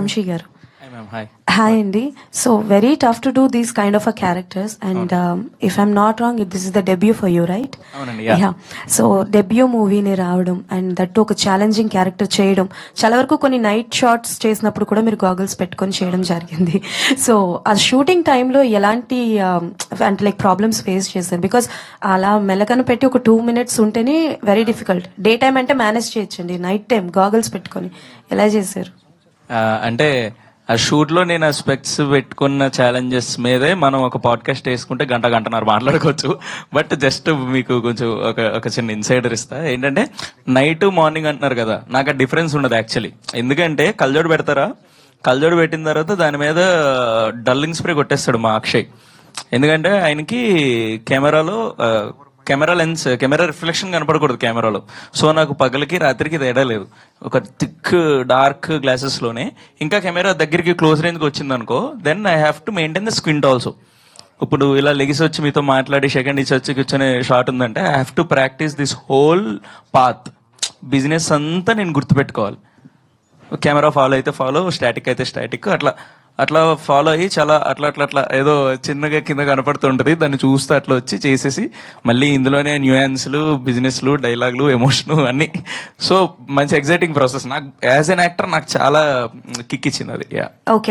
వంశీ గారు. Hi. Hi అండి. So very tough to do these kind of a characters and if I'm not wrong this is the debut for you, right? అవునండి. Yeah. So debut మూవీని రావడం and that ఒక challenging character చేయడం, చాలా వరకు కొన్ని night shots చేసినప్పుడు కూడా మీరు గాగుల్స్ పెట్టుకొని చేయడం జరిగింది. సో ఆ షూటింగ్ టైంలో ఎలాంటి అంటే లైక్ ప్రాబ్లమ్స్ ఫేస్ చేశారు? బికాస్ అలా మెల్లకన పెట్టి ఒక 2 minutes ఉంటేనే వెరీ డిఫికల్ట్. డే టైం అంటే మేనేజ్ చేయొచ్చండి, నైట్ టైం గాగుల్స్ పెట్టుకొని ఎలా చేశారు? అంటే ఆ షూట్ లో నేను ఆ స్పెక్ట్స్ పెట్టుకున్న ఛాలెంజెస్ మీదే మనం ఒక పాడ్కాస్ట్ వేసుకుంటే గంటన్నర మాట్లాడుకోవచ్చు. బట్ జస్ట్ మీకు కొంచెం ఒక చిన్న ఇన్సైడర్ ఇస్తా. ఏంటంటే నైట్ మార్నింగ్ అంటున్నారు కదా, నాకు ఆ డిఫరెన్స్ ఉండదు యాక్చువల్లీ. ఎందుకంటే కళ్ళజోడు పెడతారా, కళ్ళజోడు పెట్టిన తర్వాత దాని మీద డల్లింగ్ స్ప్రే కొట్టేస్తాడు మా అక్షయ్. ఎందుకంటే ఆయనకి కెమెరా లెన్స్, కెమెరా రిఫ్లెక్షన్ కనపడకూడదు కెమెరాలో. సో నాకు పగలకి రాత్రికి తేడా లేదు. ఒక థిక్ డార్క్ గ్లాసెస్ లోనే ఇంకా కెమెరా దగ్గరికి క్లోజ్ రేంజ్కి వచ్చింది అనుకో, then I have to maintain the squint also. ఇప్పుడు ఇలా లెగిసి వచ్చి మీతో మాట్లాడి సెకండ్ ఇచ్చి వచ్చి కూర్చొని షాట్ ఉందంటే I have to practice this whole path. Business అంతా నేను గుర్తుపెట్టుకోవాలి. కెమెరా ఫాలో అయితే ఫాలో, స్టాటిక్ అయితే స్టాటిక్, అట్లా ఫాలో అయ్యి చాలా అట్లా ఏదో చిన్నగా కింద కనపడుతుంటది. దాన్ని చూస్తూ అట్లా వచ్చి చేసేసి మళ్ళీ ఇందులోనే న్యూయాన్స్లు, బిజినెస్లు, డైలాగులు, ఎమోషన్ అన్ని. సో మంచి ఎగ్జైటింగ్ ప్రాసెస్. నాకు యాజ్ ఎన్ యాక్టర్ నాకు చాలా కిక్ ఇచ్చింది అది. ఓకే.